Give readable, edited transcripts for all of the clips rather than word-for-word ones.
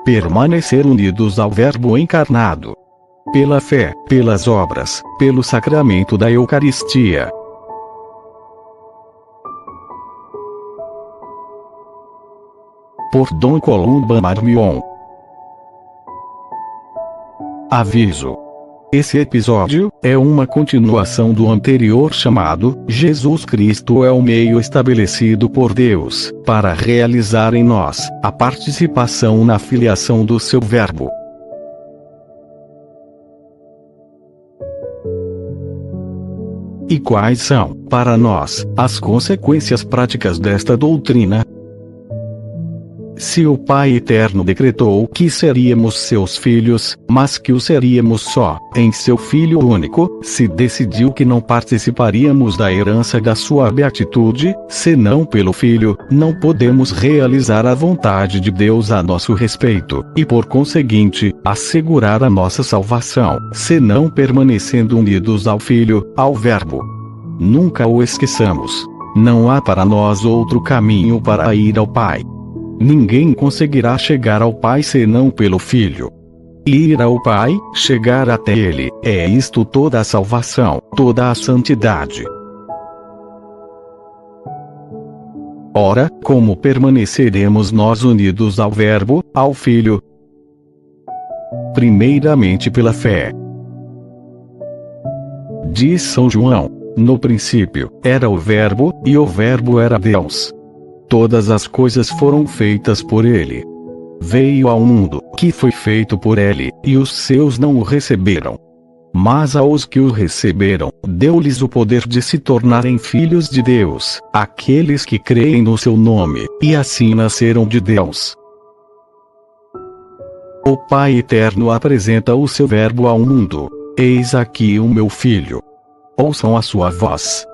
permanecer unidos ao Verbo encarnado. Pela fé, pelas obras, pelo sacramento da Eucaristia. Por Dom Columba Marmion. Aviso: esse episódio é uma continuação do anterior chamado Jesus Cristo é o meio estabelecido por Deus para realizar em nós a participação na filiação do seu Verbo. E quais são, para nós, as consequências práticas desta doutrina? Se o Pai Eterno decretou que seríamos seus filhos, mas que o seríamos só em seu Filho único, se decidiu que não participaríamos da herança da sua beatitude, senão pelo Filho, não podemos realizar a vontade de Deus a nosso respeito, e por conseguinte, assegurar a nossa salvação, senão permanecendo unidos ao Filho, ao Verbo. Nunca o esqueçamos. Não há para nós outro caminho para ir ao Pai. Ninguém conseguirá chegar ao Pai senão pelo Filho. Ir ao Pai, chegar até Ele, é isto toda a salvação, toda a santidade. Ora, como permaneceremos nós unidos ao Verbo, ao Filho? Primeiramente pela fé. Diz São João: no princípio, era o Verbo, e o Verbo era Deus. Todas as coisas foram feitas por ele. Veio ao mundo, que foi feito por ele, e os seus não o receberam. Mas aos que o receberam, deu-lhes o poder de se tornarem filhos de Deus, aqueles que creem no seu nome, e assim nasceram de Deus. O Pai Eterno apresenta o seu Verbo ao mundo. Eis aqui o meu Filho. Ouçam a sua voz.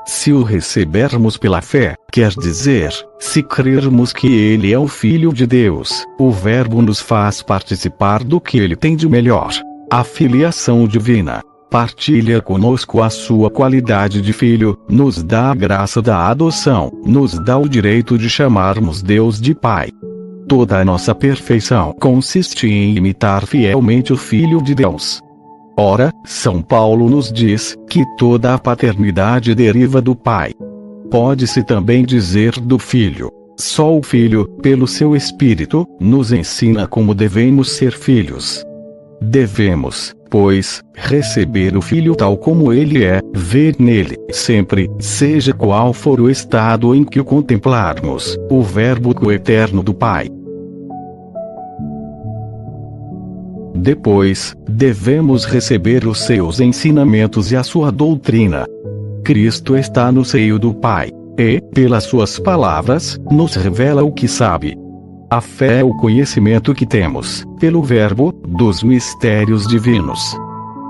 Se o recebermos pela fé, quer dizer, se crermos que ele é o Filho de Deus, o Verbo nos faz participar do que ele tem de melhor, a filiação divina. Partilha conosco a sua qualidade de Filho, nos dá a graça da adoção, nos dá o direito de chamarmos Deus de Pai. Toda a nossa perfeição consiste em imitar fielmente o Filho de Deus. Ora, São Paulo nos diz que toda a paternidade deriva do Pai. Pode-se também dizer do Filho. Só o Filho, pelo seu Espírito, nos ensina como devemos ser filhos. Devemos, pois, receber o Filho tal como ele é, ver nele, sempre, seja qual for o estado em que o contemplarmos, o Verbo coeterno do Pai. Depois, devemos receber os seus ensinamentos e a sua doutrina. Cristo está no seio do Pai, e, pelas suas palavras, nos revela o que sabe. A fé é o conhecimento que temos, pelo Verbo, dos mistérios divinos.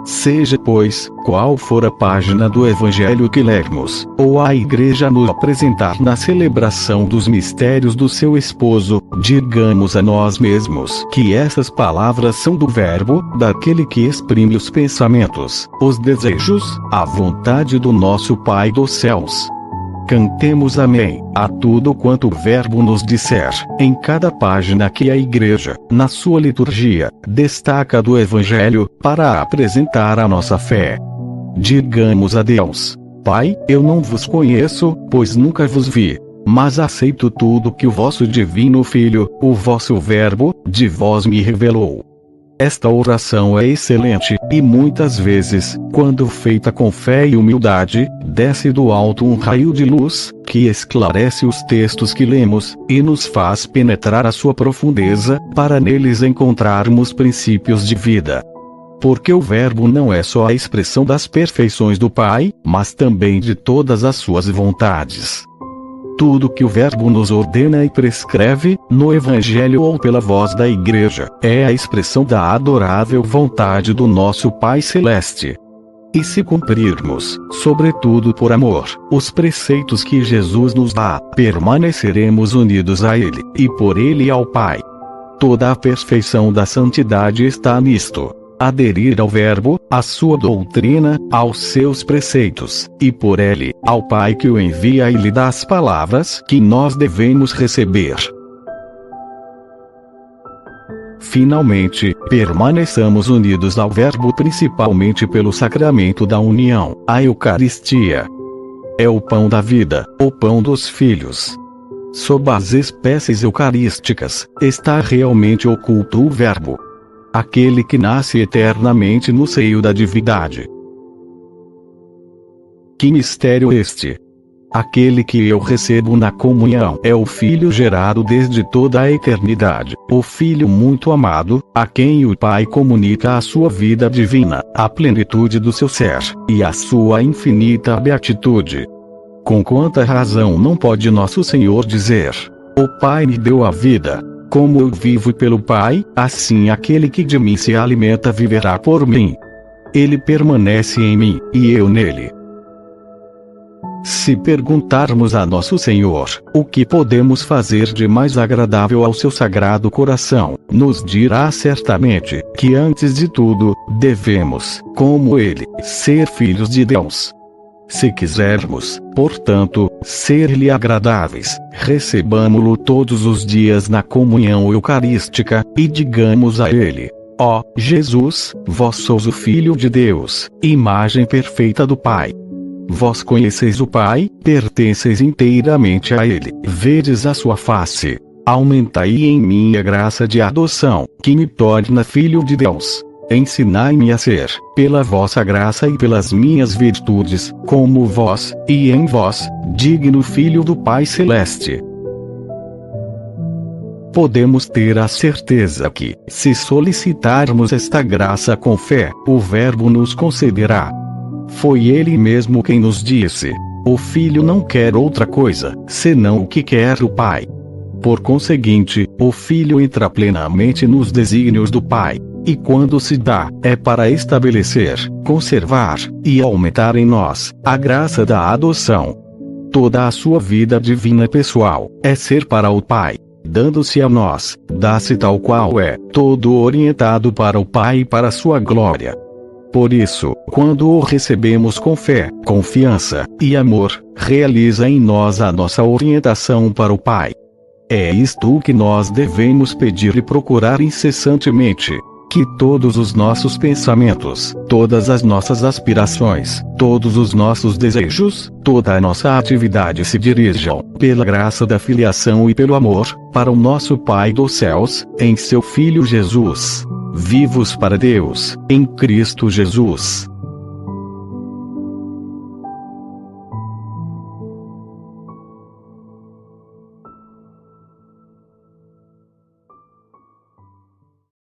Seja, pois, qual for a página do Evangelho que lermos, ou a Igreja nos apresentar na celebração dos mistérios do seu esposo, digamos a nós mesmos que essas palavras são do Verbo, daquele que exprime os pensamentos, os desejos, a vontade do nosso Pai dos céus. Cantemos amém a tudo quanto o Verbo nos disser, em cada página que a Igreja, na sua liturgia, destaca do Evangelho, para apresentar a nossa fé. Digamos a Deus: Pai, eu não vos conheço, pois nunca vos vi. Mas aceito tudo que o vosso divino Filho, o vosso Verbo, de vós me revelou. Esta oração é excelente, e muitas vezes, quando feita com fé e humildade, desce do alto um raio de luz, que esclarece os textos que lemos, e nos faz penetrar a sua profundeza, para neles encontrarmos princípios de vida. Porque o Verbo não é só a expressão das perfeições do Pai, mas também de todas as suas vontades. Tudo que o Verbo nos ordena e prescreve, no Evangelho ou pela voz da Igreja, é a expressão da adorável vontade do nosso Pai Celeste. E se cumprirmos, sobretudo por amor, os preceitos que Jesus nos dá, permaneceremos unidos a Ele, e por Ele ao Pai. Toda a perfeição da santidade está nisto. Aderir ao Verbo, à sua doutrina, aos seus preceitos, e por ele, ao Pai que o envia e lhe dá as palavras que nós devemos receber. Finalmente, permaneçamos unidos ao Verbo principalmente pelo sacramento da união, a Eucaristia. É o pão da vida, o pão dos filhos. Sob as espécies eucarísticas, está realmente oculto o Verbo. Aquele que nasce eternamente no seio da divindade. Que mistério este! Aquele que eu recebo na comunhão é o Filho gerado desde toda a eternidade, o Filho muito amado, a quem o Pai comunica a sua vida divina, a plenitude do seu ser, e a sua infinita beatitude. Com quanta razão não pode nosso Senhor dizer: o Pai me deu a vida. Como eu vivo pelo Pai, assim aquele que de mim se alimenta viverá por mim. Ele permanece em mim, e eu nele. Se perguntarmos a nosso Senhor, o que podemos fazer de mais agradável ao seu sagrado coração, nos dirá certamente, que antes de tudo, devemos, como ele, ser filhos de Deus. Se quisermos, portanto, ser-lhe agradáveis, recebamo-lo todos os dias na comunhão eucarística, e digamos a ele: ó Jesus, vós sois o Filho de Deus, imagem perfeita do Pai. Vós conheceis o Pai, pertenceis inteiramente a Ele, vedes a sua face. Aumentai em mim a graça de adoção, que me torna filho de Deus. Ensinai-me a ser, pela vossa graça e pelas minhas virtudes, como vós, e em vós, digno filho do Pai Celeste. Podemos ter a certeza que, se solicitarmos esta graça com fé, o Verbo nos concederá. Foi Ele mesmo quem nos disse: o Filho não quer outra coisa, senão o que quer o Pai. Por conseguinte, o Filho entra plenamente nos desígnios do Pai, e quando se dá, é para estabelecer, conservar, e aumentar em nós, a graça da adoção. Toda a sua vida divina pessoal, é ser para o Pai. Dando-se a nós, dá-se tal qual é, todo orientado para o Pai e para a sua glória. Por isso, quando o recebemos com fé, confiança e amor, realiza em nós a nossa orientação para o Pai. É isto o que nós devemos pedir e procurar incessantemente: que todos os nossos pensamentos, todas as nossas aspirações, todos os nossos desejos, toda a nossa atividade se dirijam, pela graça da filiação e pelo amor, para o nosso Pai dos céus, em seu Filho Jesus. Vivos para Deus, em Cristo Jesus.